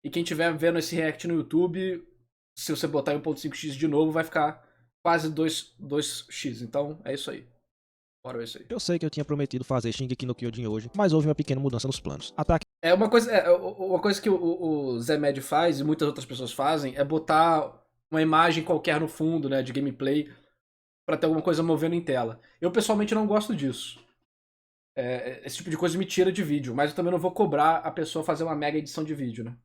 E quem estiver vendo esse react no YouTube, se você botar em 1.5x de novo, vai ficar quase 2x. Então, é isso aí. Bora ver isso aí. Eu sei que eu tinha prometido fazer Shingeki no Kyojin hoje, mas houve uma pequena mudança nos planos. Ataque Uma coisa que o Zé Med faz e muitas outras pessoas fazem é botar uma imagem qualquer no fundo, né, de gameplay, pra ter alguma coisa movendo em tela. Eu pessoalmente não gosto disso. Esse tipo de coisa me tira de vídeo, mas eu também não vou cobrar a pessoa fazer uma mega edição de vídeo, né?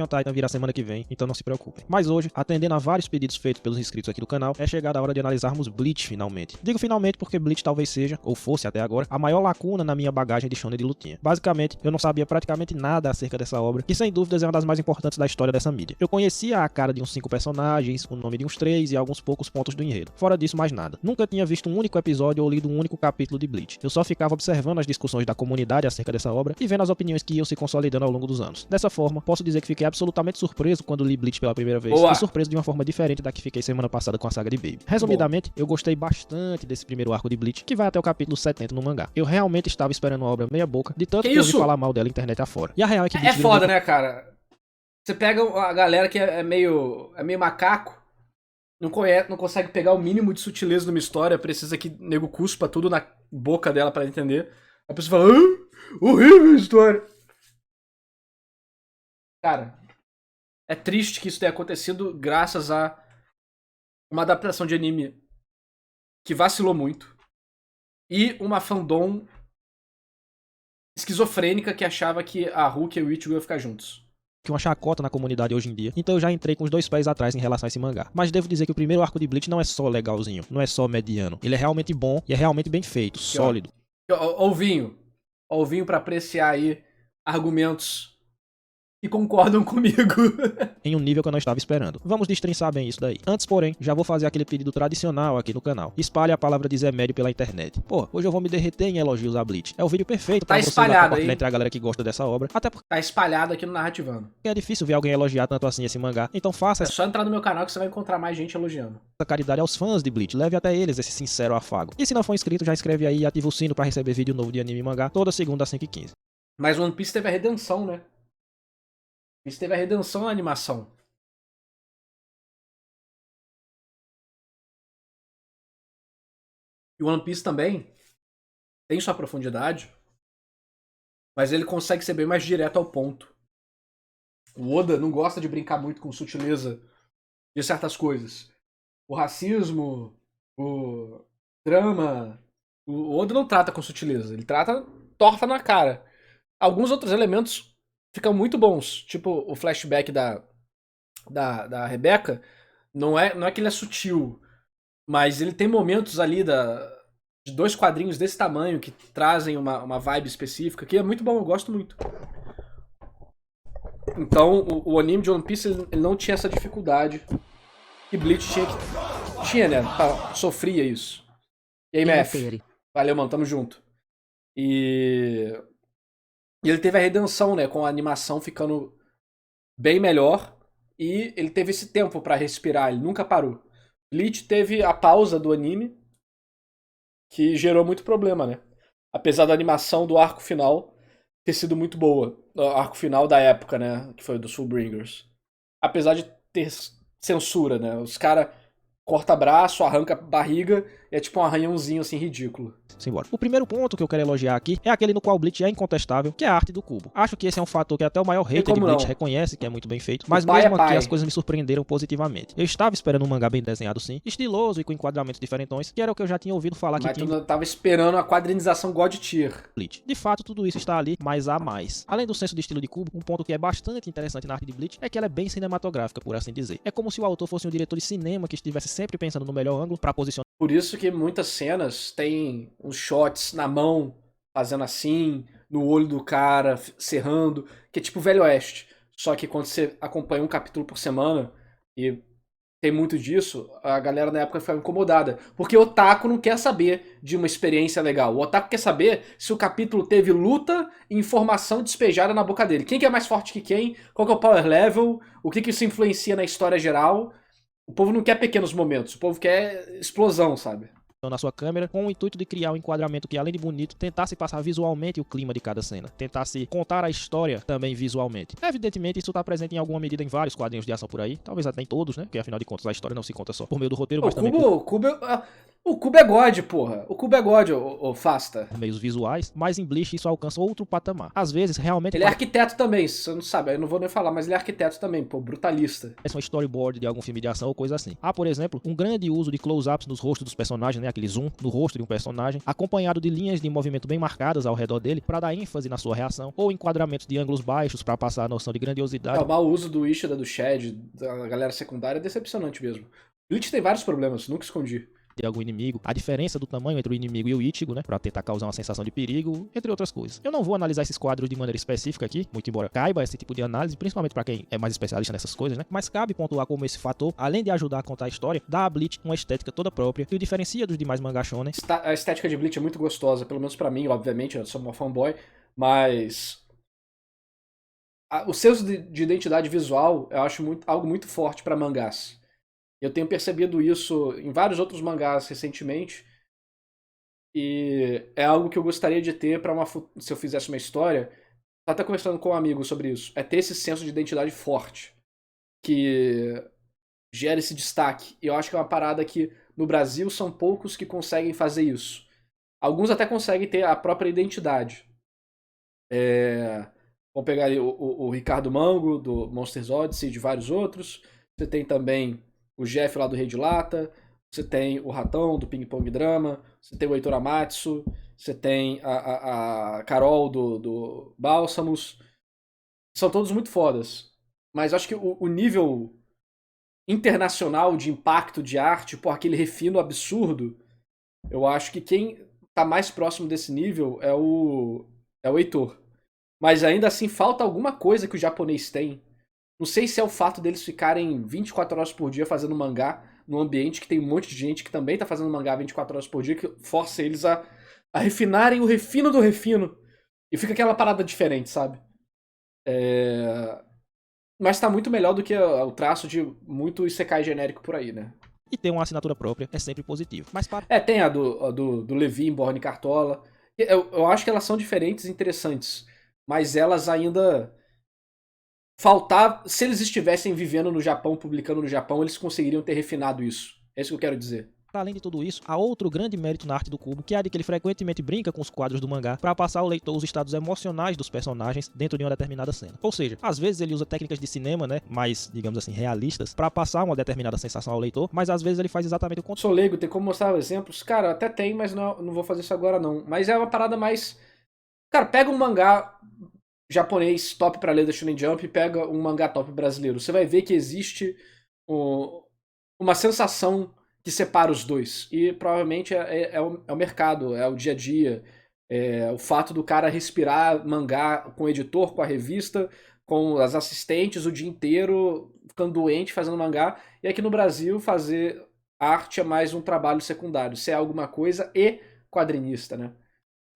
on Titan virá semana que vem, então não se preocupem. Mas hoje, atendendo a vários pedidos feitos pelos inscritos aqui do canal, é chegada a hora de analisarmos Bleach finalmente. Digo finalmente porque Bleach talvez seja, ou fosse até agora, a maior lacuna na minha bagagem de shonen de lutinha. Basicamente, eu não sabia praticamente nada acerca dessa obra, que sem dúvidas é uma das mais importantes da história dessa mídia. Eu conhecia a cara de uns 5 personagens, o nome de uns 3 e alguns poucos pontos do enredo. Fora disso, mais nada. Nunca tinha visto um único episódio ou lido um único capítulo de Bleach. Eu só ficava observando as discussões da comunidade acerca dessa obra e vendo as opiniões que iam se consolidando ao longo dos anos. Dessa forma, posso dizer que fiquei absolutamente surpreso quando li Bleach pela primeira vez. Boa. E surpreso de uma forma diferente da que fiquei semana passada com a saga de Baby. Resumidamente, eu gostei bastante desse primeiro arco de Bleach, que vai até o capítulo 70 no mangá. Eu realmente estava esperando uma obra meia boca, de tanto que eu ouvi falar mal dela internet afora. E a real é que Bleach foda, né, cara? Você pega a galera que é meio macaco, não consegue pegar o mínimo de sutileza numa história, precisa que nego cuspa tudo na boca dela pra entender. A pessoa fala, horrível a história. Cara, é triste que isso tenha acontecido graças a uma adaptação de anime que vacilou muito e uma fandom esquizofrênica que achava que a Hulk e o Ichigo iam ficar juntos. Que uma chacota na comunidade hoje em dia, então eu já entrei com os 2 pés atrás em relação a esse mangá. Mas devo dizer que o primeiro arco de Bleach não é só legalzinho, não é só mediano. Ele é realmente bom e é realmente bem feito, Aqui, sólido. Ovinho pra apreciar aí argumentos que concordam comigo. Em um nível que eu não estava esperando. Vamos destrinçar bem isso daí. Antes, porém, já vou fazer aquele pedido tradicional aqui no canal. Espalhe a palavra de Zé Médio pela internet. Pô, hoje eu vou me derreter em elogios a Bleach. É o vídeo perfeito pra vocês compartilhar entre a galera que gosta dessa obra. Até porque tá espalhado aqui no Narrativando. É difícil ver alguém elogiar tanto assim esse mangá. Então faça É só entrar no meu canal que você vai encontrar mais gente elogiando. Essa caridade aos fãs de Bleach. Leve até eles esse sincero afago. E se não for inscrito, já inscreve aí e ativa o sino pra receber vídeo novo de anime e mangá toda segunda às 5h15. Mas One Piece teve a redenção, né? Isso teve a redenção na animação. E o One Piece também tem sua profundidade, mas ele consegue ser bem mais direto ao ponto. O Oda não gosta de brincar muito com sutileza de certas coisas. O racismo, o drama, o Oda não trata com sutileza, ele trata torta na cara. Alguns outros elementos ficam muito bons, tipo o flashback da Rebecca, não é que ele é sutil, mas ele tem momentos ali de 2 quadrinhos desse tamanho que trazem uma vibe específica, que é muito bom, eu gosto muito. Então, o anime de One Piece ele não tinha essa dificuldade que Bleach tinha, né? Sofria isso. E aí, MF? Valeu, mano, tamo junto. E ele teve a redenção, né? Com a animação ficando bem melhor. E ele teve esse tempo pra respirar, ele nunca parou. Bleach teve a pausa do anime, que gerou muito problema, né? Apesar da animação do arco final ter sido muito boa. O arco final da época, né? Que foi dos Fullbringers. Apesar de ter censura, né? Os caras corta braço, arranca barriga e é tipo um arranhãozinho assim ridículo. Simbora. O primeiro ponto que eu quero elogiar aqui é aquele no qual o Bleach é incontestável, que é a arte do cubo. Acho que esse é um fator que até o maior hater de Bleach reconhece que é muito bem feito, mas mesmo aqui as coisas me surpreenderam positivamente. Eu estava esperando um mangá bem desenhado sim, estiloso e com enquadramentos diferentões, que era o que eu já tinha ouvido falar que mas tinha. Mas tu tava esperando a quadrinização God Tier. Bleach. De fato, tudo isso está ali, mas há mais. Além do senso de estilo de cubo, um ponto que é bastante interessante na arte de Bleach é que ela é bem cinematográfica, por assim dizer. É como se o autor fosse um diretor de cinema que estivesse sempre pensando no melhor ângulo para posicionar. Por isso que muitas cenas tem uns shots na mão, fazendo assim, no olho do cara, cerrando, que é tipo Velho Oeste. Só que quando você acompanha um capítulo por semana, e tem muito disso, a galera na época ficava incomodada. Porque o otaku não quer saber de uma experiência legal. O otaku quer saber se o capítulo teve luta e informação despejada na boca dele. Quem que é mais forte que quem, qual que é o power level, o que isso influencia na história geral. O povo não quer pequenos momentos, o povo quer explosão, sabe? na sua câmera, com o intuito de criar um enquadramento que, além de bonito, tentasse passar visualmente o clima de cada cena, tentasse contar a história também visualmente. Evidentemente, isso está presente em alguma medida em vários quadrinhos de ação por aí, talvez até em todos, né? Porque afinal de contas a história não se conta só por meio do roteiro, mas também O Cubo é God, porra. O Cubo é God, ô Fasta. por meios visuais, mas em Bleach isso alcança outro patamar. Às vezes, realmente... Ele é arquiteto também, se você não sabe, eu não vou nem falar, mas ele é arquiteto também, pô, brutalista. Parece um storyboard de algum filme de ação ou coisa assim. Há, por exemplo, um grande uso de close-ups nos rostos dos personagens, né? Aquele zoom no rosto de um personagem, acompanhado de linhas de movimento bem marcadas ao redor dele para dar ênfase na sua reação, ou enquadramentos de ângulos baixos para passar a noção de grandiosidade. O mau uso do Ishida, do Shed, da galera secundária é decepcionante mesmo. Bleach tem vários problemas, nunca escondi. De algum inimigo, a diferença do tamanho entre o inimigo e o Ichigo, né, pra tentar causar uma sensação de perigo, entre outras coisas. Eu não vou analisar esses quadros de maneira específica aqui, muito embora caiba esse tipo de análise, principalmente pra quem é mais especialista nessas coisas, né, mas cabe pontuar como esse fator, além de ajudar a contar a história, dá a Bleach uma estética toda própria e o diferencia dos demais mangá shonen. A estética de Bleach é muito gostosa, pelo menos pra mim, obviamente, eu sou uma fanboy, mas o senso de identidade visual eu acho algo muito forte pra mangás. Eu tenho percebido isso em vários outros mangás recentemente. E é algo que eu gostaria de ter para se eu fizesse uma história. Tava até conversando com um amigo sobre isso. É ter esse senso de identidade forte. Que gera esse destaque. E eu acho que é uma parada que no Brasil são poucos que conseguem fazer isso. Alguns até conseguem ter a própria identidade. Vamos pegar aí o Ricardo Mango, do Monsters Odyssey, e de vários outros. Você tem também o Jeff lá do Rei de Lata, você tem o Ratão do Ping Pong Drama, você tem o Heitor Amatsu, você tem a Carol do Bálsamos. São todos muito fodas. Mas eu acho que o nível internacional de impacto de arte, por aquele refino absurdo, eu acho que quem tá mais próximo desse nível é o Heitor. Mas ainda assim falta alguma coisa que o japonês tem. Não sei se é o fato deles ficarem 24 horas por dia fazendo mangá num ambiente que tem um monte de gente que também tá fazendo mangá 24 horas por dia, que força eles a refinarem o refino do refino. E fica aquela parada diferente, sabe? Mas tá muito melhor do que o traço de muito isekai genérico por aí, né? E ter uma assinatura própria é sempre positivo. Mas para... tem a do Levi, Borne e Cartola. Eu acho que elas são diferentes e interessantes. Mas elas ainda... Se eles estivessem vivendo no Japão, publicando no Japão, eles conseguiriam ter refinado isso. É isso que eu quero dizer. Além de tudo isso, há outro grande mérito na arte do Kubo, que é a de que ele frequentemente brinca com os quadros do mangá para passar ao leitor os estados emocionais dos personagens dentro de uma determinada cena. Ou seja, às vezes ele usa técnicas de cinema, né, mais, digamos assim, realistas, para passar uma determinada sensação ao leitor, mas às vezes ele faz exatamente o contrário. Sou leigo, tem como mostrar exemplos? Cara, até tem, mas não vou fazer isso agora não. Mas é uma parada mais... Cara, pega um mangá japonês top pra ler da Shonen Jump e pega um mangá top brasileiro. Você vai ver que existe uma sensação que separa os dois. E provavelmente é o mercado, é o dia a dia. É o fato do cara respirar mangá com o editor, com a revista, com as assistentes o dia inteiro, ficando doente fazendo mangá. E aqui no Brasil fazer arte é mais um trabalho secundário. Ser alguma coisa e quadrinista, né?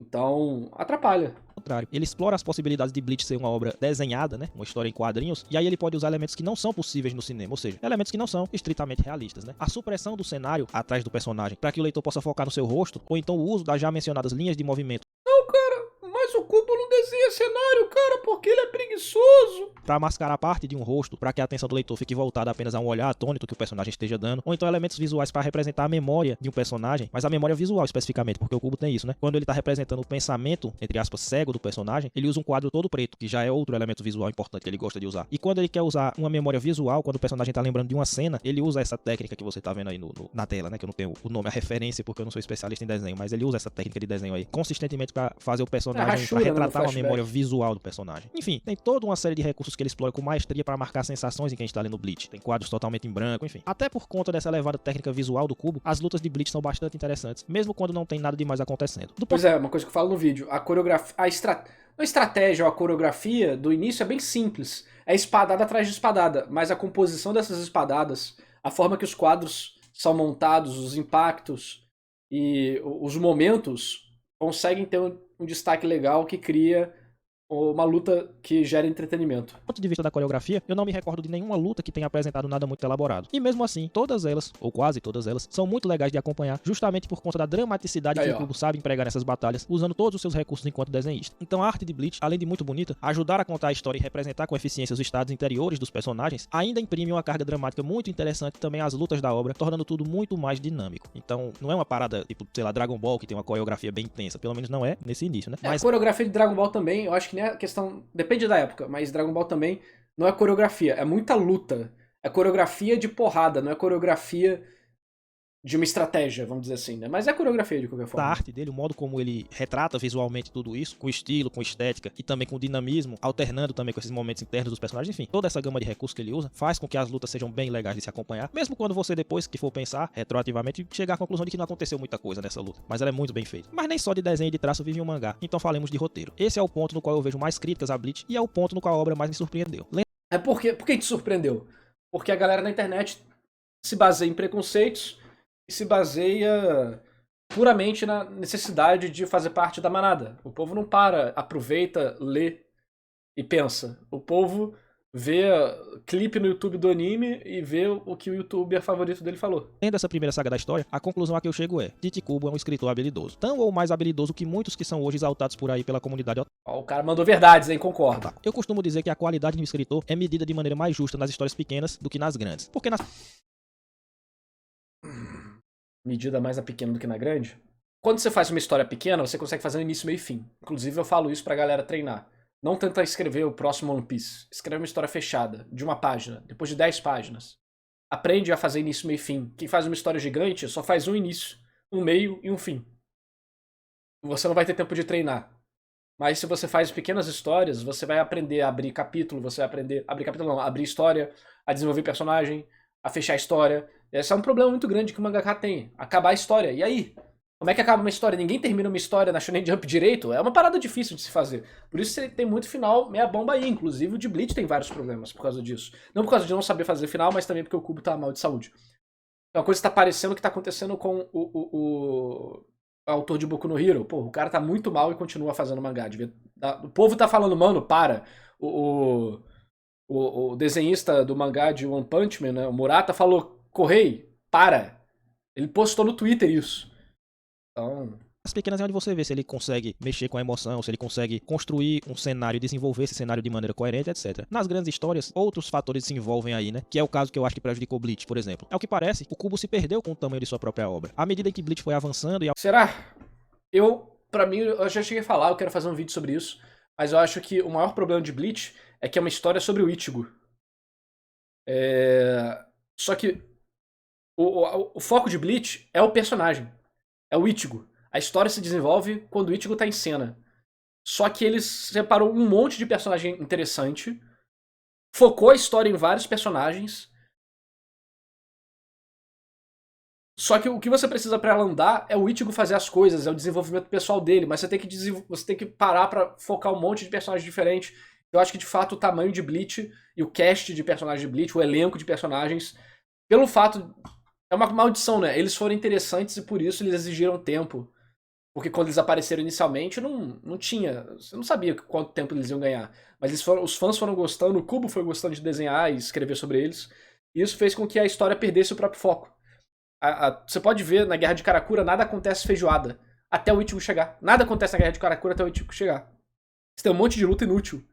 Então, atrapalha. Contrário, ele explora as possibilidades de Bleach ser uma obra desenhada, né, uma história em quadrinhos, e aí ele pode usar elementos que não são possíveis no cinema, ou seja, elementos que não são estritamente realistas, né? A supressão do cenário atrás do personagem, para que o leitor possa focar no seu rosto, ou então o uso das já mencionadas linhas de movimento. Não, cara, mas o Kubo não desenha cenário, cara, porque ele é preguiçoso. Para mascarar parte de um rosto, para que a atenção do leitor fique voltada apenas a um olhar atônito que o personagem esteja dando, ou então elementos visuais para representar a memória de um personagem, mas a memória visual especificamente, porque o Kubo tem isso, né? Quando ele tá representando o pensamento, entre aspas, cego do personagem, ele usa um quadro todo preto, que já é outro elemento visual importante que ele gosta de usar. E quando ele quer usar uma memória visual, quando o personagem tá lembrando de uma cena, ele usa essa técnica que você tá vendo aí na tela, né? Que eu não tenho o nome, a referência, porque eu não sou especialista em desenho, mas ele usa essa técnica de desenho aí consistentemente para fazer o personagem, para retratar uma memória visual do personagem. Enfim, tem toda uma série de recursos que ele explora com maestria para marcar sensações em quem está lendo Bleach. Tem quadros totalmente em branco, enfim. Até por conta dessa elevada técnica visual do Kubo, as lutas de Bleach são bastante interessantes, mesmo quando não tem nada demais acontecendo. Pois é, uma coisa que eu falo no vídeo, a coreografia, a estratégia ou a coreografia do início é bem simples. É espadada atrás de espadada, mas a composição dessas espadadas, a forma que os quadros são montados, os impactos e os momentos conseguem ter um destaque legal que cria uma luta que gera entretenimento. Do ponto de vista da coreografia, eu não me recordo de nenhuma luta que tenha apresentado nada muito elaborado. E mesmo assim, todas elas, ou quase todas elas, são muito legais de acompanhar, justamente por conta da dramaticidade que o Kubo sabe empregar nessas batalhas, usando todos os seus recursos enquanto desenhista. Então a arte de Bleach, além de muito bonita, ajudar a contar a história e representar com eficiência os estados interiores dos personagens, ainda imprime uma carga dramática muito interessante também às lutas da obra, tornando tudo muito mais dinâmico. Então, não é uma parada tipo, sei lá, Dragon Ball, que tem uma coreografia bem intensa, pelo menos não é nesse início, né? Mas a coreografia de Dragon Ball também, eu acho que nem a questão, depende da época, mas Dragon Ball também não é coreografia, é muita luta. É coreografia de porrada, não é coreografia de uma estratégia, vamos dizer assim, né? Mas é coreografia de qualquer forma. A arte dele, o modo como ele retrata visualmente tudo isso, com estilo, com estética e também com dinamismo, alternando também com esses momentos internos dos personagens, enfim, toda essa gama de recursos que ele usa faz com que as lutas sejam bem legais de se acompanhar, mesmo quando você depois que for pensar retroativamente chegar à conclusão de que não aconteceu muita coisa nessa luta, mas ela é muito bem feita. Mas nem só de desenho e de traço vive um mangá, então falemos de roteiro. Esse é o ponto no qual eu vejo mais críticas a Bleach e é o ponto no qual a obra mais me surpreendeu. Por que te surpreendeu? Porque a galera na internet se baseia em preconceitos e se baseia puramente na necessidade de fazer parte da manada. O povo não para, aproveita, lê e pensa. O povo vê clipe no YouTube do anime e vê o que o youtuber favorito dele falou. Tendo essa primeira saga da história, a conclusão a que eu chego é: Tite Kubo é um escritor habilidoso. Tão ou mais habilidoso que muitos que são hoje exaltados por aí pela comunidade. O cara mandou verdades, hein? Concordo. Eu costumo dizer que a qualidade de um escritor é medida de maneira mais justa nas histórias pequenas do que nas grandes. Porque nas... Medida mais na pequena do que na grande? Quando você faz uma história pequena, você consegue fazer um início, meio e fim. Inclusive, eu falo isso pra galera treinar. Não tenta escrever o próximo One Piece. Escreve uma história fechada, de uma página, depois de 10 páginas. Aprende a fazer início, meio e fim. Quem faz uma história gigante só faz um início, um meio e um fim. Você não vai ter tempo de treinar. Mas se você faz pequenas histórias, você vai aprender a abrir capítulo, você vai aprender... Abrir capítulo não, abrir história, a desenvolver personagem, a fechar a história. Esse é um problema muito grande que o mangaka tem. Acabar a história. E aí? Como é que acaba uma história? Ninguém termina uma história na Shonen Jump direito. É uma parada difícil de se fazer. Por isso tem muito final meia bomba aí. Inclusive o de Bleach tem vários problemas por causa disso. Não por causa de não saber fazer final, mas também porque o Kubo tá mal de saúde. É uma coisa que tá parecendo que tá acontecendo com o autor de Boku no Hero. Pô, o cara tá muito mal e continua fazendo mangá. O povo tá falando, mano, para. O desenhista do mangá de One Punch Man, né, o Murata, falou: Correi, para. Ele postou no Twitter isso. Então... As pequenas é onde você vê se ele consegue mexer com a emoção, se ele consegue construir um cenário e desenvolver esse cenário de maneira coerente, etc. Nas grandes histórias, outros fatores se envolvem aí, né? Que é o caso que eu acho que prejudicou Bleach, por exemplo. É o que parece, o Kubo se perdeu com o tamanho de sua própria obra. À medida que Bleach foi avançando e... Será? Pra mim, eu já cheguei a falar, eu quero fazer um vídeo sobre isso, mas eu acho que o maior problema de Bleach é que é uma história sobre o Ichigo. Só que o foco de Bleach é o personagem. É o Ichigo. A história se desenvolve quando o Ichigo tá em cena. Só que ele separou um monte de personagem interessante, focou a história em vários personagens. Só que o que você precisa pra ela andar é o Ichigo fazer as coisas, é o desenvolvimento pessoal dele, mas você tem que parar pra focar um monte de personagens diferentes. Eu acho que de fato o tamanho de Bleach e o cast de personagens de Bleach, o elenco de personagens, pelo fato... É uma maldição, né? Eles foram interessantes e por isso eles exigiram tempo. Porque quando eles apareceram inicialmente, não tinha... Você não sabia quanto tempo eles iam ganhar. Mas os fãs foram gostando, o Kubo foi gostando de desenhar e escrever sobre eles. E isso fez com que a história perdesse o próprio foco. Você pode ver, na Guerra de Karakura, nada acontece feijoada. Até o Ichigo chegar. Nada acontece na Guerra de Karakura até o Ichigo chegar. Você tem um monte de luta inútil.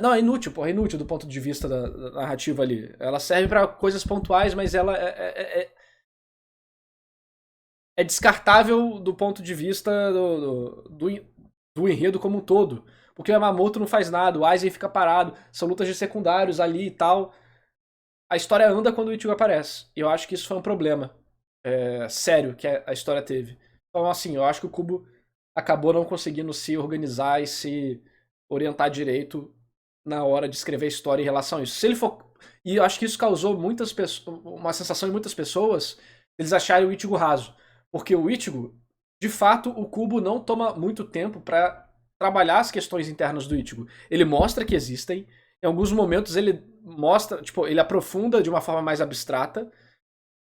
Não, é inútil, porra, é inútil do ponto de vista da narrativa ali. Ela serve pra coisas pontuais, mas ela é descartável do ponto de vista do enredo como um todo. Porque o Yamamoto não faz nada, o Aizen fica parado, são lutas de secundários ali e tal. A história anda quando o Ichigo aparece. E eu acho que isso foi um problema sério que a história teve. Então, assim, eu acho que o Kubo acabou não conseguindo se organizar e se orientar direito na hora de escrever a história em relação a isso. Se ele for... E eu acho que isso causou uma sensação em muitas pessoas, eles acharem o Ichigo raso. Porque o Ichigo, de fato, o Kubo não toma muito tempo pra trabalhar as questões internas do Ichigo. Ele mostra que existem, em alguns momentos ele mostra, tipo, ele aprofunda de uma forma mais abstrata,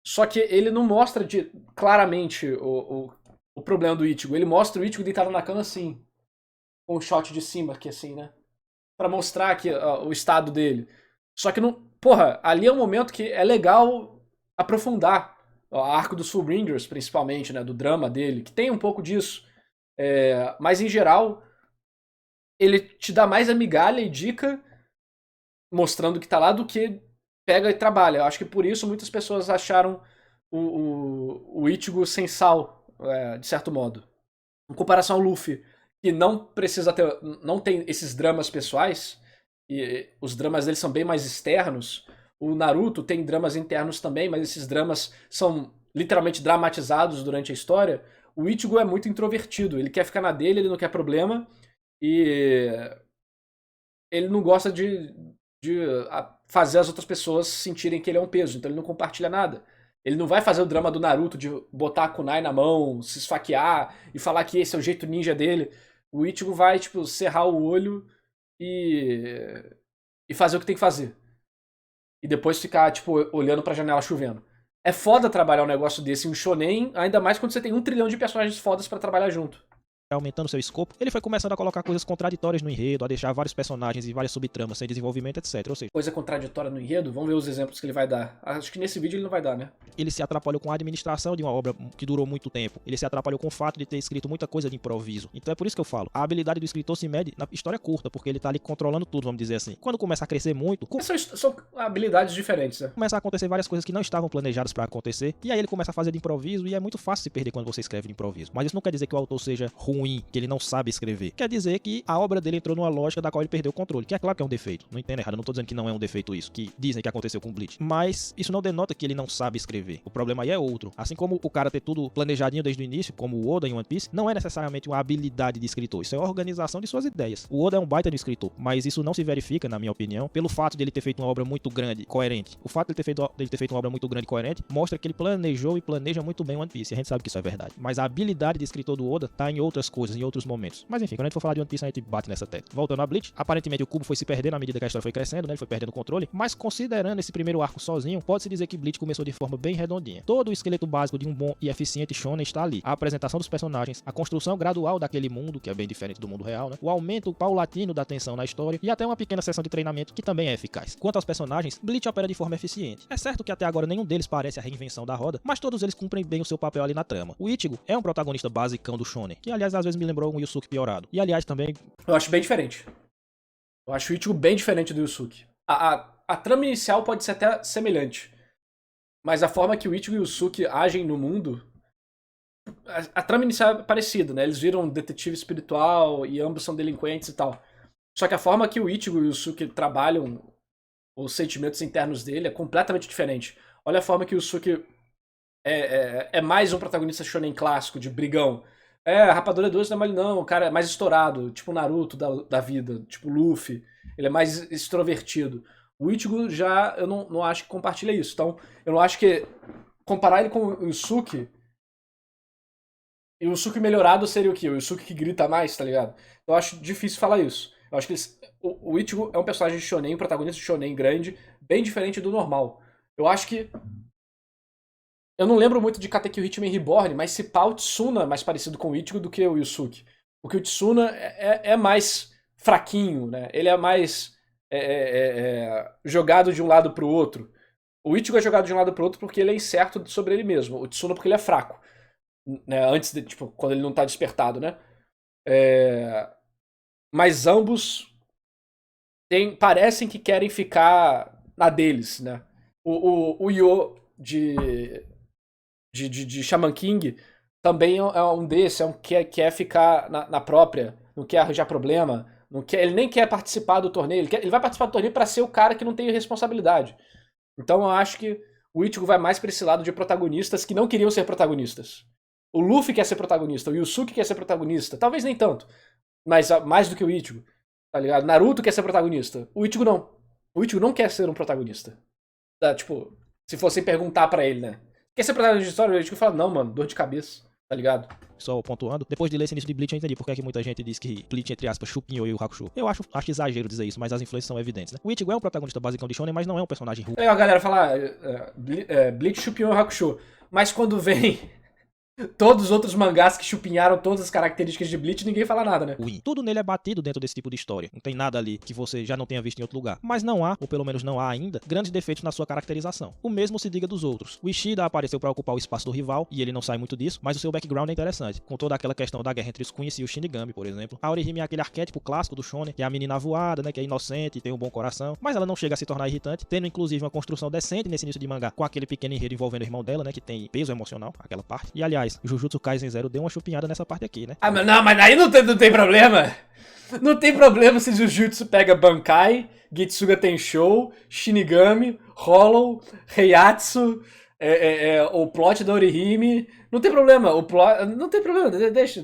só que ele não mostra claramente o problema do Ichigo. Ele mostra o Ichigo deitado na cama assim. com um shot de cima aqui assim, né? Pra mostrar aqui o estado dele. Só que não... Porra, ali é um momento que é legal aprofundar. O arco dos Fullbringers, principalmente, né? Do drama dele, que tem um pouco disso. Mas, em geral, ele te dá mais a migalha e dica mostrando que tá lá do que pega e trabalha. Eu acho que por isso muitas pessoas acharam o Ichigo sem sal, de certo modo. Em comparação ao Luffy, que não precisa ter... Não tem esses dramas pessoais... E os dramas dele são bem mais externos. O Naruto tem dramas internos também, mas esses dramas são literalmente dramatizados durante a história. O Ichigo é muito introvertido, ele quer ficar na dele, ele não quer problema, e ele não gosta de fazer as outras pessoas sentirem que ele é um peso, então ele não compartilha nada. Ele não vai fazer o drama do Naruto de botar a kunai na mão, se esfaquear e falar que esse é o jeito ninja dele. O Ichigo vai, tipo, cerrar o olho e fazer o que tem que fazer. E depois ficar, tipo, olhando pra janela chovendo. É foda trabalhar um negócio desse em um shonen, ainda mais quando você tem 1 trilhão de personagens fodas pra trabalhar junto. Aumentando seu escopo, ele foi começando a colocar coisas contraditórias no enredo, a deixar vários personagens e várias subtramas sem desenvolvimento, etc. Ou seja, coisa contraditória no enredo? Vamos ver os exemplos que ele vai dar. Acho que nesse vídeo ele não vai dar, né? Ele se atrapalhou com a administração de uma obra que durou muito tempo. Ele se atrapalhou com o fato de ter escrito muita coisa de improviso. Então é por isso que eu falo, a habilidade do escritor se mede na história curta, porque ele tá ali controlando tudo, vamos dizer assim. Quando começa a crescer muito... São habilidades diferentes, né? Começa a acontecer várias coisas que não estavam planejadas pra acontecer, e aí ele começa a fazer de improviso, e é muito fácil se perder quando você escreve de improviso. Mas isso não quer dizer que o autor seja ruim, que ele não sabe escrever. Quer dizer que a obra dele entrou numa lógica da qual ele perdeu o controle, que é claro que é um defeito. Não entendo errado, eu não tô dizendo que não é um defeito isso, que dizem que aconteceu com o Bleach. Mas isso não denota que ele não sabe escrever. O problema aí é outro. Assim como o cara ter tudo planejadinho desde o início, como o Oda em One Piece, não é necessariamente uma habilidade de escritor. Isso é a organização de suas ideias. O Oda é um baita de escritor, mas isso não se verifica, na minha opinião, pelo fato de ele ter feito uma obra muito grande, coerente. O fato de ele ter feito uma obra muito grande e coerente mostra que ele planejou e planeja muito bem One Piece. E a gente sabe que isso é verdade. Mas a habilidade de escritor do Oda tá em outras coisas, em outros momentos. Mas enfim, quando a gente for falar de One Piece, a gente bate nessa tecla. Voltando a Bleach, aparentemente o cubo foi se perdendo à medida que a história foi crescendo, né? Ele foi perdendo o controle. Mas considerando esse primeiro arco sozinho, pode-se dizer que Bleach começou de forma bem redondinha. Todo o esqueleto básico de um bom e eficiente shonen está ali. A apresentação dos personagens, a construção gradual daquele mundo, que é bem diferente do mundo real, né? O aumento paulatino da tensão na história e até uma pequena sessão de treinamento que também é eficaz. Quanto aos personagens, Bleach opera de forma eficiente. É certo que até agora nenhum deles parece a reinvenção da roda, mas todos eles cumprem bem o seu papel ali na trama. O Ichigo é um protagonista basicão do shonen, que aliás às vezes me lembrou um Yusuke piorado. E aliás também... Eu acho bem diferente. Eu acho o Ichigo bem diferente do Yusuke. A trama inicial pode ser até semelhante. Mas a forma que o Ichigo e o Yusuke agem no mundo... A trama inicial é parecida, né? Eles viram um detetive espiritual e ambos são delinquentes e tal. Só que a forma que o Ichigo e o Yusuke trabalham os sentimentos internos dele é completamente diferente. Olha a forma que o Yusuke é mais um protagonista shonen clássico, de brigão. A rapadura doce não é mole não, o cara é mais estourado, tipo o Naruto da vida, tipo o Luffy. Ele é mais extrovertido. O Ichigo já, eu não acho que compartilha isso. Então, eu não acho que comparar ele com o Yusuke... E o Yusuke melhorado seria o quê? O Yusuke que grita mais, tá ligado? Eu acho difícil falar isso. Eu acho que o Ichigo é um personagem de shonen, um protagonista de shonen grande, bem diferente do normal. Eu acho que... Eu não lembro muito de Katekyo Hitman Reborn, mas se pá, o Tsuna é mais parecido com o Ichigo do que o Yusuke. Porque o Tsuna é mais fraquinho, né? Ele é mais jogado de um lado pro outro. O Ichigo é jogado de um lado pro outro porque ele é incerto sobre ele mesmo. O Tsuna porque ele é fraco. Né? Antes de, tipo, quando ele não tá despertado, né? Mas ambos parecem que querem ficar na deles, né? O Yo de Shaman King também é um desse, é um que quer ficar na própria, não quer arranjar problema, ele nem quer participar do torneio, ele vai participar do torneio pra ser o cara que não tem responsabilidade. Então eu acho que o Ichigo vai mais pra esse lado de protagonistas que não queriam ser protagonistas. O Luffy quer ser protagonista, o Yusuke quer ser protagonista, talvez nem tanto, mas mais do que o Ichigo, tá ligado? Naruto quer ser protagonista, o Ichigo não. O Ichigo não quer ser um protagonista. Tipo, se fossem perguntar pra ele, né? Quer ser protagonista de história? O Ichigo fala, não, mano, dor de cabeça, tá ligado? Só pontuando, depois de ler esse início de Bleach eu entendi porque é que muita gente diz que Bleach, entre aspas, chupinhou o Hakusho. Eu acho exagero dizer isso, mas as influências são evidentes, né? O Ichigo é um protagonista basicão de shonen, mas não é um personagem ruim. Legal a galera falar Bleach chupinhou o Hakusho, mas quando vem todos os outros mangás que chupinharam todas as características de Bleach, ninguém fala nada, né? ruim. Tudo nele é batido dentro desse tipo de história. Não tem nada ali que você já não tenha visto em outro lugar. Mas não há, ou pelo menos não há ainda, grandes defeitos na sua caracterização. O mesmo se diga dos outros. O Ishida apareceu para ocupar o espaço do rival, e ele não sai muito disso, mas o seu background é interessante, com toda aquela questão da guerra entre os Queens e o Shinigami, por exemplo. A Orihime é aquele arquétipo clássico do shonen, que é a menina voada, né, que é inocente, tem um bom coração, mas ela não chega a se tornar irritante, tendo inclusive uma construção decente nesse início de mangá, com aquele pequeno enredo envolvendo o irmão dela, né, que tem peso emocional, aquela parte. E aliás, o Jujutsu Kaisen Zero deu uma chupinhada nessa parte aqui, né? Ah, mas não, mas aí não tem problema. Não tem problema se Jujutsu pega Bankai, Getsuga Tenshou, Shinigami, Hollow, Heiatsu, o plot da Orihime. Não tem problema, não tem problema, deixa.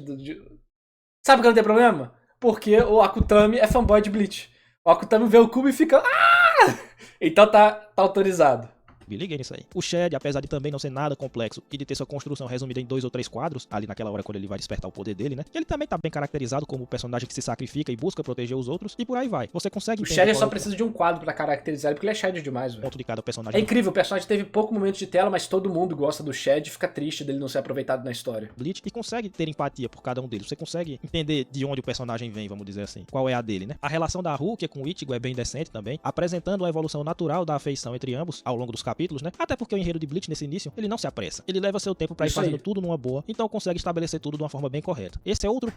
Sabe por que não tem problema? Porque o Akutami é fanboy de Bleach. O Akutami vê o cubo e fica... Ah! Então tá autorizado. Me liguei nisso aí. O Shed, apesar de também não ser nada complexo e de ter sua construção resumida em 2 ou 3 quadros, ali naquela hora quando ele vai despertar o poder dele, né? Ele também tá bem caracterizado como o personagem que se sacrifica e busca proteger os outros, e por aí vai. Você consegue O Shed só precisa de um quadro pra caracterizar ele, porque ele é Shed demais, velho. ponto de cada personagem. É incrível, o personagem teve pouco momento de tela, mas todo mundo gosta do Shed e fica triste dele não ser aproveitado na história. Bleach, e consegue ter empatia por cada um deles. Você consegue entender de onde o personagem vem, vamos dizer assim. Qual é a dele, né? A relação da Rukia com o Ichigo é bem decente também, apresentando a evolução natural da afeição entre ambos ao longo dos capítulos, né? Até porque o enredo de Bleach nesse início, ele não se apressa. Ele leva seu tempo pra ir fazendo tudo numa boa, então consegue estabelecer tudo de uma forma bem correta. Esse é outro...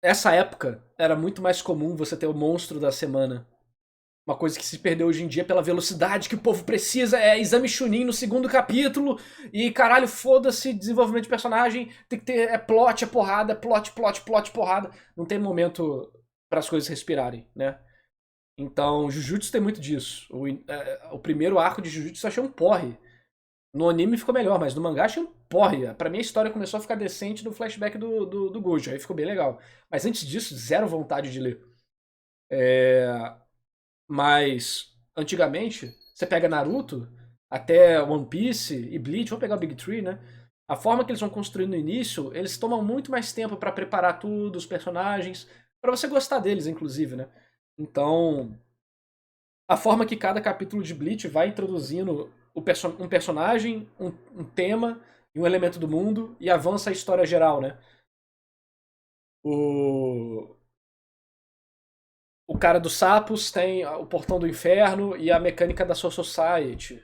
Essa época era muito mais comum você ter o monstro da semana. Uma coisa que se perdeu hoje em dia pela velocidade que o povo precisa, é exame Chunin no segundo capítulo, e caralho, foda-se, desenvolvimento de personagem, tem que ter, plot, é porrada, plot, porrada. Não tem momento para as coisas respirarem, né? Então, Jujutsu tem muito disso. O primeiro arco de Jujutsu eu achei um porre. No anime ficou melhor, mas no mangá achei um porre. Pra mim a história começou a ficar decente no flashback do Gojo, aí ficou bem legal. Mas antes disso, zero vontade de ler. Mas, antigamente, você pega Naruto, até One Piece e Bleach, vamos pegar o Big Three, né? A forma que eles vão construindo no início, eles tomam muito mais tempo pra preparar tudo, os personagens, pra você gostar deles, inclusive, né? Então, a forma que cada capítulo de Bleach vai introduzindo um personagem, um tema e um elemento do mundo e avança a história geral, né? O cara dos sapos tem o portão do inferno e a mecânica da Soul Society.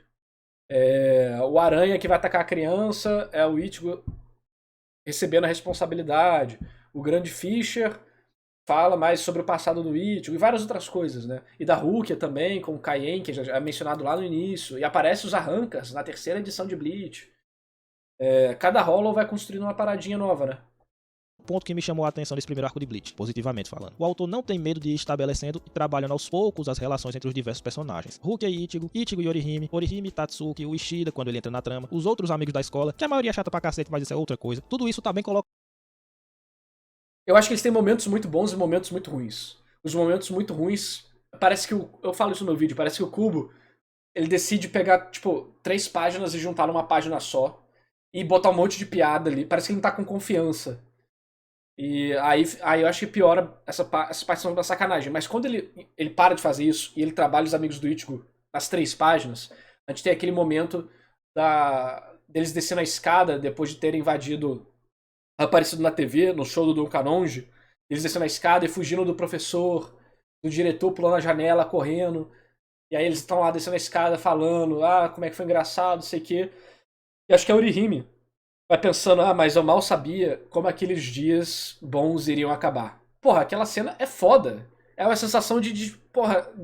O aranha que vai atacar a criança é o Ichigo recebendo a responsabilidade. O grande Fischer fala mais sobre o passado do Ichigo e várias outras coisas, né? E da Rukia também, com o Kaien, que já é mencionado lá no início. E aparece os Arrancas na terceira edição de Bleach. Cada Hollow vai construindo uma paradinha nova, né? Ponto que me chamou a atenção nesse primeiro arco de Bleach, positivamente falando. O autor não tem medo de ir estabelecendo e trabalhando aos poucos as relações entre os diversos personagens. Rukia e Ichigo e Orihime, Orihime e Tatsuki, o Ishida quando ele entra na trama, os outros amigos da escola, que a maioria é chata pra cacete, mas isso é outra coisa. Tudo isso tá bem colocado. Eu acho que eles têm momentos muito bons e momentos muito ruins. Os momentos muito ruins, parece que eu falo isso no meu vídeo, parece que o Kubo, ele decide pegar, tipo, 3 páginas e juntar numa página só e botar um monte de piada ali, parece que ele não tá com confiança. E aí eu acho que piora essa parte da sacanagem. Mas quando ele para de fazer isso e ele trabalha os amigos do Ichigo nas 3 páginas, a gente tem aquele momento deles descendo a escada depois de terem aparecido na TV, no show do Don Kanonji, eles descendo a escada e fugindo do professor, do diretor pulando a janela, correndo. E aí eles estão lá descendo a escada falando, como é que foi engraçado, não sei o quê. E acho que é a Orihime vai pensando, mas eu mal sabia como aqueles dias bons iriam acabar. Porra, aquela cena é foda. É uma sensação de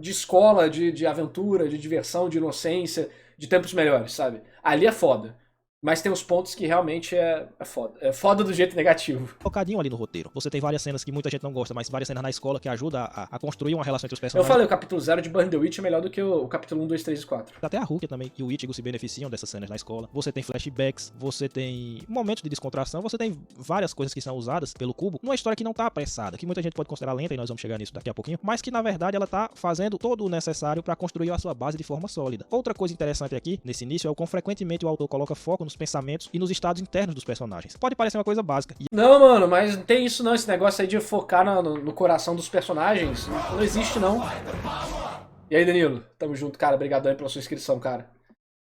escola, de aventura, de diversão, de inocência, de tempos melhores, sabe? Ali é foda. Mas tem uns pontos que realmente é foda. É foda do jeito negativo. Focadinho ali no roteiro. Você tem várias cenas que muita gente não gosta, mas várias cenas na escola que ajudam a construir uma relação entre os Eu personagens. falei, o capítulo 0 de Burn the Witch é melhor do que o capítulo 1, 2, 3 e 4. Até a Rukia também e o Ichigo se beneficiam dessas cenas na escola. Você tem flashbacks, você tem momentos de descontração, você tem várias coisas que são usadas pelo Kubo numa história que não tá apressada, que muita gente pode considerar lenta, e nós vamos chegar nisso daqui a pouquinho, mas que na verdade ela tá fazendo todo o necessário para construir a sua base de forma sólida. Outra coisa interessante aqui, nesse início, é o quão frequentemente o autor coloca foco nos pensamentos e nos estados internos dos personagens. Pode parecer uma coisa básica. Não, mano, mas não tem isso não, esse negócio aí de focar no coração dos personagens. Não existe não. E aí, Danilo? Tamo junto, cara. Obrigadão aí pela sua inscrição, cara.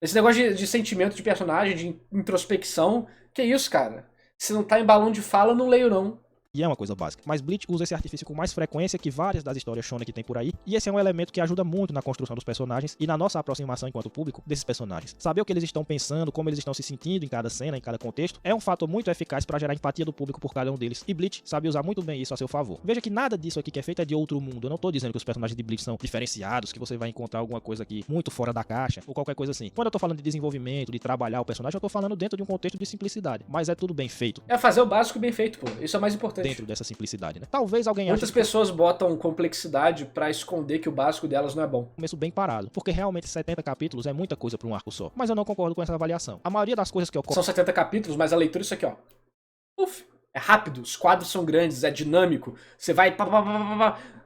Esse negócio de sentimento de personagem, de introspecção, que isso, cara? Se não tá em balão de fala, eu não leio, não. E é uma coisa básica. Mas Bleach usa esse artifício com mais frequência que várias das histórias shonen que tem por aí, e esse é um elemento que ajuda muito na construção dos personagens e na nossa aproximação enquanto público desses personagens. Saber o que eles estão pensando, como eles estão se sentindo em cada cena, em cada contexto, é um fator muito eficaz para gerar empatia do público por cada um deles, e Bleach sabe usar muito bem isso a seu favor. Veja que nada disso aqui que é feito é de outro mundo. Eu não tô dizendo que os personagens de Bleach são diferenciados, que você vai encontrar alguma coisa aqui muito fora da caixa, ou qualquer coisa assim. Quando eu tô falando de desenvolvimento, de trabalhar o personagem, eu tô falando dentro de um contexto de simplicidade, mas é tudo bem feito. É fazer o básico bem feito, pô. Isso é o mais importante. Dentro dessa simplicidade. Né? Talvez alguém Muitas pessoas botam complexidade pra esconder que o básico delas não é bom. Começo bem parado, porque realmente 70 capítulos é muita coisa pra um arco só. Mas eu não concordo com essa avaliação. A maioria das coisas que ocorrem... São 70 capítulos, mas a leitura é isso aqui, ó. Uf, é rápido, os quadros são grandes, é dinâmico. Você vai...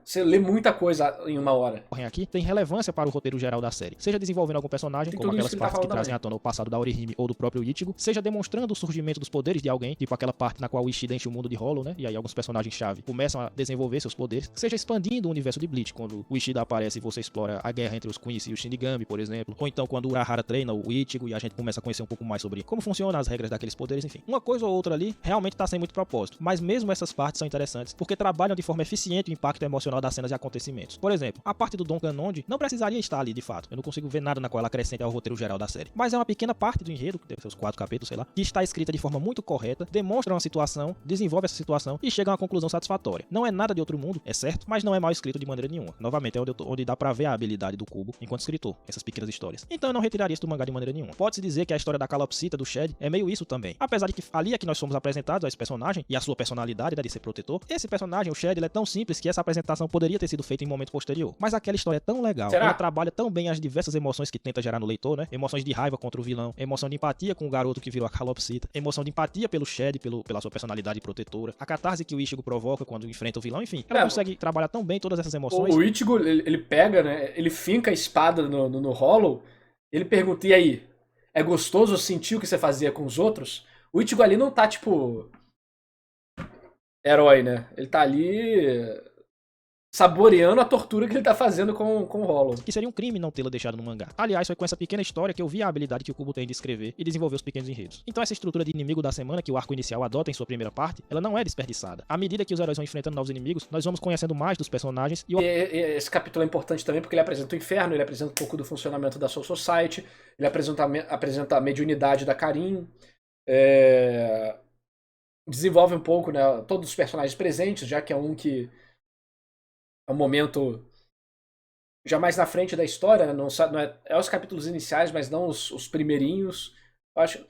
Você lê muita coisa em uma hora. Aqui tem relevância para o roteiro geral da série. Seja desenvolvendo algum personagem, como aquelas partes que trazem à tona o passado da Orihime ou do próprio Ichigo, seja demonstrando o surgimento dos poderes de alguém, tipo aquela parte na qual o Ishida enche o mundo de Hollow, né? E aí alguns personagens-chave começam a desenvolver seus poderes. Seja expandindo o universo de Bleach, quando o Ishida aparece e você explora a guerra entre os Quincy e o Shinigami, por exemplo. Ou então quando o Urahara treina o Ichigo e a gente começa a conhecer um pouco mais sobre como funcionam as regras daqueles poderes, enfim. Uma coisa ou outra ali realmente tá sem muito propósito. Mas mesmo essas partes são interessantes, porque trabalham de forma eficiente o impacto emocional das cenas e acontecimentos. Por exemplo, a parte do Don Kanonji não precisaria estar ali de fato. Eu não consigo ver nada na qual ela acrescente ao roteiro geral da série. Mas é uma pequena parte do enredo, que deve ser os 4 capítulos, sei lá, que está escrita de forma muito correta, demonstra uma situação, desenvolve essa situação e chega a uma conclusão satisfatória. Não é nada de outro mundo, é certo, mas não é mal escrito de maneira nenhuma. Novamente, é onde dá pra ver a habilidade do Kubo enquanto escritor, essas pequenas histórias. Então eu não retiraria isso do mangá de maneira nenhuma. Pode-se dizer que a história da Calopsita, do Shed, é meio isso também. Apesar de que ali é que nós somos apresentados a esse personagem e a sua personalidade, né, de ser protetor, esse personagem, o Shed, ele é tão simples que essa apresentação poderia ter sido feita em momento posterior. Mas aquela história é tão legal, ela trabalha tão bem as diversas emoções que tenta gerar no leitor, né? Emoções de raiva contra o vilão, emoção de empatia com o garoto que virou a Calopsita, emoção de empatia pelo Shed, pela sua personalidade protetora, a catarse que o Ichigo provoca quando enfrenta o vilão, enfim. Ela consegue trabalhar tão bem todas essas emoções. O Ichigo, ele pega, né? Ele finca a espada no Hollow, ele pergunta, e aí? É gostoso sentir o que você fazia com os outros? O Ichigo ali não tá, tipo... herói, né? Ele tá ali... saboreando a tortura que ele tá fazendo com o Hollow. Que seria um crime não tê-la deixado no mangá. Aliás, foi com essa pequena história que eu vi a habilidade que o Kubo tem de escrever e desenvolver os pequenos enredos. Então essa estrutura de inimigo da semana que o arco inicial adota em sua primeira parte, ela não é desperdiçada. À medida que os heróis vão enfrentando novos inimigos, nós vamos conhecendo mais dos personagens e esse capítulo é importante também porque ele apresenta o inferno, ele apresenta um pouco do funcionamento da Soul Society, ele apresenta a mediunidade da Karin, desenvolve um pouco, né, todos os personagens presentes, já que é um momento já mais na frente da história, né? Não é os capítulos iniciais, mas não os primeirinhos. Eu acho,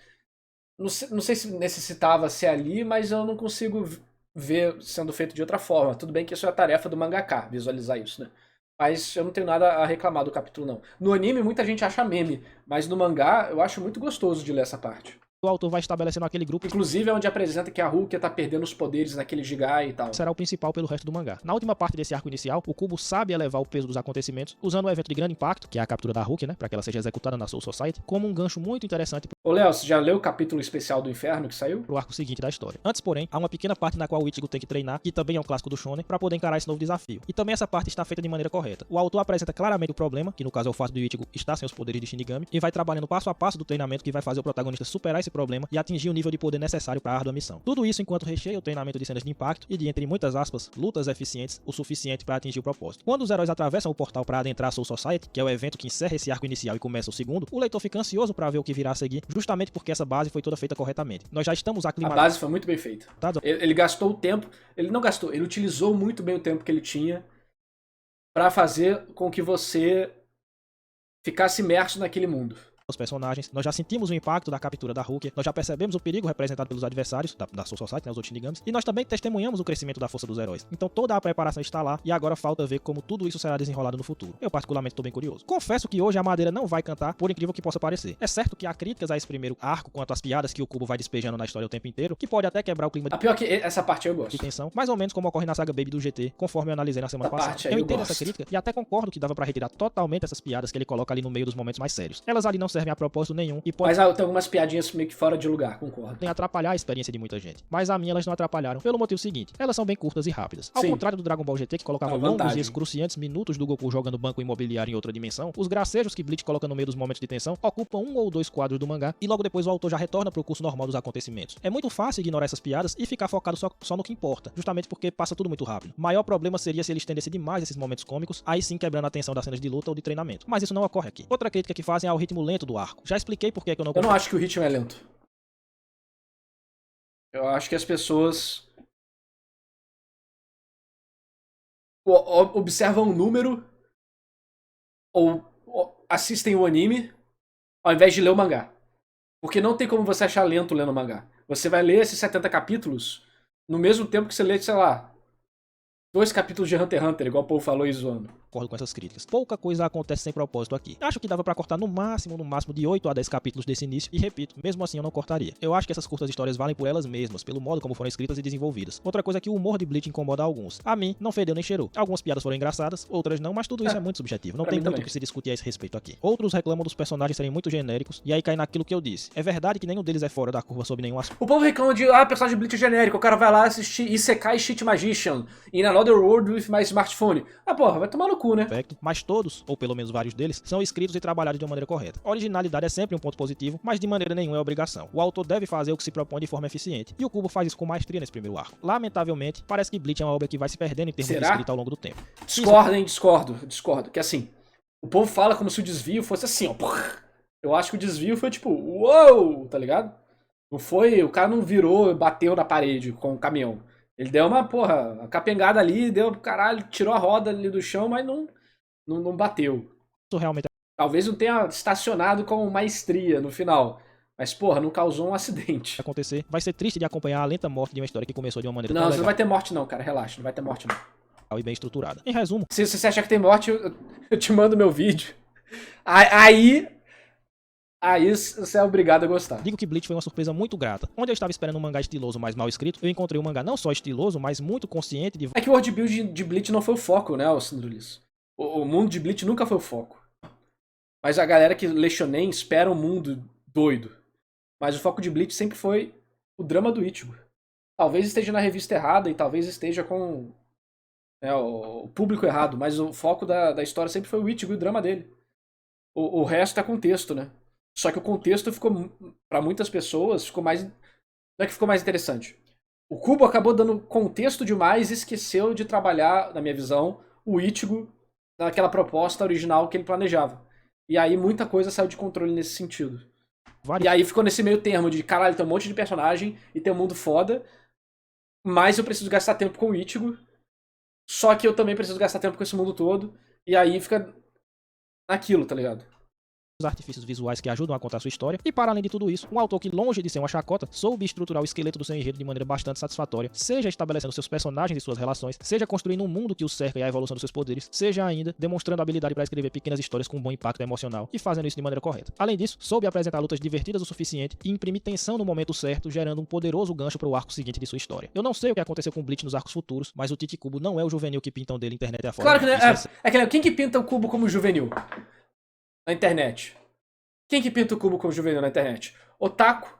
não sei se necessitava ser ali, mas eu não consigo ver sendo feito de outra forma. Tudo bem que isso é a tarefa do mangaka, visualizar isso, né? Mas eu não tenho nada a reclamar do capítulo, não. No anime, muita gente acha meme, mas no mangá eu acho muito gostoso de ler essa parte. O autor vai estabelecendo aquele grupo. Inclusive é onde apresenta que a Rukia tá perdendo os poderes naquele Jigai e tal. Será o principal pelo resto do mangá. Na última parte desse arco inicial, o Kubo sabe elevar o peso dos acontecimentos, usando um evento de grande impacto, que é a captura da Rukia, né, para que ela seja executada na Soul Society, como um gancho muito interessante. Ô Léo, você já leu o capítulo especial do Inferno que saiu? Pro arco seguinte da história. Antes, porém, há uma pequena parte na qual o Ichigo tem que treinar, que também é um clássico do Shonen, para poder encarar esse novo desafio. E também essa parte está feita de maneira correta. O autor apresenta claramente o problema, que no caso é o fato do Ichigo estar sem os poderes de Shinigami, e vai trabalhando passo a passo do treinamento que vai fazer o protagonista superar esse problema e atingir o nível de poder necessário para a árdua missão. Tudo isso enquanto recheia o treinamento de cenas de impacto e de, entre muitas aspas, lutas eficientes o suficiente para atingir o propósito. Quando os heróis atravessam o portal para adentrar a Soul Society, que é o evento que encerra esse arco inicial e começa o segundo, o leitor fica ansioso para ver o que virá a seguir, justamente porque essa base foi toda feita corretamente. Nós já estamos aclimatados. A base foi muito bem feita. Ele gastou o tempo, ele não gastou, ele utilizou muito bem o tempo que ele tinha para fazer com que você ficasse imerso naquele mundo. Os personagens, nós já sentimos o impacto da captura da Rukia, nós já percebemos o perigo representado pelos adversários da Soul Society, né, os outros Shinigamis, e nós também testemunhamos o crescimento da força dos heróis. Então toda a preparação está lá e agora falta ver como tudo isso será desenrolado no futuro. Eu particularmente estou bem curioso. Confesso que hoje a Madeira não vai cantar, por incrível que possa parecer. É certo que há críticas a esse primeiro arco quanto às piadas que o Kubo vai despejando na história o tempo inteiro, que pode até quebrar o clima A pior que essa parte eu gosto. de tensão, mais ou menos como ocorre na saga Baby do GT, conforme eu analisei na semana passada. Eu entendo essa crítica e até concordo que dava para retirar totalmente essas piadas que ele coloca ali no meio dos momentos mais sérios. Elas ali não servem servem a propósito nenhum e Mas tem algumas piadinhas meio que fora de lugar, concordo. podem atrapalhar a experiência de muita gente. Mas a minha elas não atrapalharam pelo motivo seguinte: elas são bem curtas e rápidas. Ao Sim. contrário do Dragon Ball GT, que colocava É uma longos vantagem. e excruciantes minutos do Goku jogando banco imobiliário em outra dimensão, os gracejos que Bleach coloca no meio dos momentos de tensão ocupam 1 ou 2 quadros do mangá e logo depois o autor já retorna pro curso normal dos acontecimentos. É muito fácil ignorar essas piadas e ficar focado só no que importa, justamente porque passa tudo muito rápido. O maior problema seria se ele estendesse demais esses momentos cômicos, aí sim quebrando a atenção das cenas de luta ou de treinamento. Mas isso não ocorre aqui. Outra crítica que fazem é ao ritmo lento do arco. Já expliquei por que eu não Eu não acho que o ritmo é lento. Eu acho que as pessoas observam o número ou assistem o anime ao invés de ler o mangá. Porque não tem como você achar lento lendo o mangá. Você vai ler esses 70 capítulos no mesmo tempo que você lê, sei lá, 2 capítulos de Hunter x Hunter, igual o Paul falou e zoando. Concordo com essas críticas. Pouca coisa acontece sem propósito aqui. Acho que dava pra cortar no máximo de 8 a 10 capítulos desse início e repito, mesmo assim eu não cortaria. Eu acho que essas curtas histórias valem por elas mesmas, pelo modo como foram escritas e desenvolvidas. Outra coisa é que o humor de Bleach incomoda alguns. A mim, não fedeu nem cheirou. Algumas piadas foram engraçadas, outras não, mas tudo isso é muito subjetivo. Não tem muito o que se discutir a esse respeito aqui. Outros reclamam dos personagens serem muito genéricos e aí cai naquilo que eu disse. É verdade que nenhum deles é fora da curva sob nenhum aspecto. O povo reclama de, personagem de Bleach é genérico, o cara vai lá assistir Isekai Cheat Magician in Another World with my smartphone. Porra, vai tomar no cu, né? Mas todos, ou pelo menos vários deles, são escritos e trabalhados de uma maneira correta. A originalidade é sempre um ponto positivo, mas de maneira nenhuma é obrigação. O autor deve fazer o que se propõe de forma eficiente, e o Kubo faz isso com maestria nesse primeiro arco. Lamentavelmente, parece que Bleach é uma obra que vai se perdendo em termos de escrita ao longo do tempo. Discordo. Que assim, o povo fala como se o desvio fosse assim, ó. Eu acho que o desvio foi tipo, uou, tá ligado? Não foi, o cara não virou, bateu na parede com o caminhão. Ele deu uma capengada ali, deu caralho, tirou a roda ali do chão, mas não bateu. Isso realmente Talvez não tenha estacionado com maestria no final. Mas, porra, não causou um acidente. acontecer. Vai ser triste de acompanhar a lenta morte de uma história que começou de uma maneira Não, tão você não legal vai ter morte não, cara. Relaxa, não vai ter morte não. e bem estruturada. Em resumo, Se você achar que tem morte, eu te mando meu vídeo. Aí você é obrigado a gostar. digo que Bleach foi uma surpresa muito grata. Onde eu estava esperando um mangá estiloso, mas mal escrito, eu encontrei um mangá não só estiloso, mas muito consciente de... É que o world build de Bleach não foi o foco, né, Sindrulis? O mundo de Bleach nunca foi o foco. Mas a galera que lê shonen espera um mundo doido. Mas o foco de Bleach sempre foi o drama do Ichigo. Talvez esteja na revista errada e talvez esteja com o público errado, mas o foco da história sempre foi o Ichigo e o drama dele. O resto é contexto, né? Só que o contexto ficou, pra muitas pessoas, ficou mais... Não é que ficou mais interessante. O Kubo acabou dando contexto demais e esqueceu de trabalhar, na minha visão, o Ichigo naquela proposta original que ele planejava. E aí muita coisa saiu de controle nesse sentido. E aí ficou nesse meio termo de, caralho, tem um monte de personagem e tem um mundo foda, mas eu preciso gastar tempo com o Ichigo, só que eu também preciso gastar tempo com esse mundo todo, e aí fica naquilo, tá ligado? os artifícios visuais que ajudam a contar sua história, e para além de tudo isso, um autor que, longe de ser uma chacota, soube estruturar o esqueleto do seu enredo de maneira bastante satisfatória, seja estabelecendo seus personagens e suas relações, seja construindo um mundo que o cerca e a evolução dos seus poderes, seja ainda demonstrando habilidade para escrever pequenas histórias com um bom impacto emocional e fazendo isso de maneira correta. Além disso, soube apresentar lutas divertidas o suficiente e imprimir tensão no momento certo, gerando um poderoso gancho para o arco seguinte de sua história. Eu não sei o que aconteceu com Bleach nos arcos futuros, mas o Tite Kubo não é o juvenil que pintam dele internet afora. Claro que não é. Que quem que pinta o Kubo como juvenil na internet? Quem que pinta o Kubo como juvenil na internet? Otaku.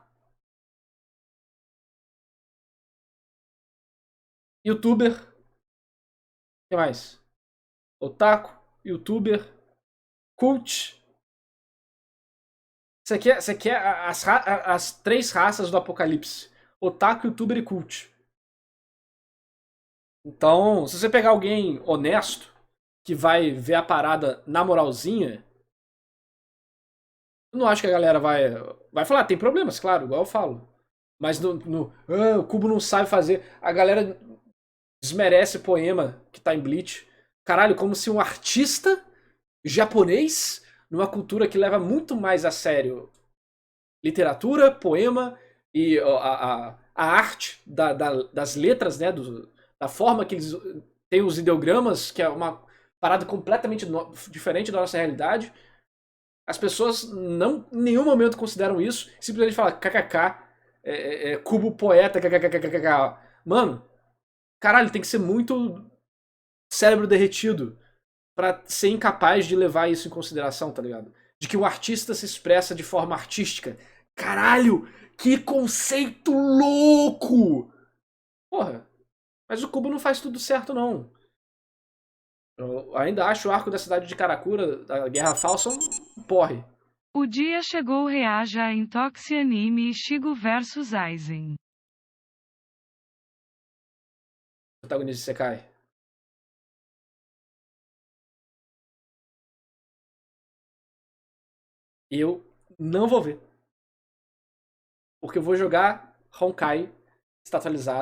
Youtuber. O que mais? Otaku, Youtuber, Cult. Você quer as três raças do apocalipse. Otaku, Youtuber e Cult. Então, se você pegar alguém honesto, que vai ver a parada na moralzinha, eu não acho que a galera vai falar, tem problemas, claro, igual eu falo. Mas o Kubo não sabe fazer. A galera desmerece o poema que tá em Bleach. Caralho, como se um artista japonês, numa cultura que leva muito mais a sério literatura, poema e a arte das letras, né? Da forma que eles têm os ideogramas, que é uma parada completamente diferente da nossa realidade. As pessoas não em nenhum momento consideram isso, simplesmente falam kkk, Kubo poeta, kkkk. Mano, caralho, tem que ser muito cérebro derretido pra ser incapaz de levar isso em consideração, tá ligado? de que o artista se expressa de forma artística. Caralho, que conceito louco! Porra, mas o Kubo não faz tudo certo, não. Eu ainda acho o arco da cidade de Karakura, da Guerra Falsa, um porre. O dia chegou, reaja em Toxi Anime Shigo vs Aizen. Protagonista de Sekai. Eu não vou ver. Porque eu vou jogar Honkai, está atualizado.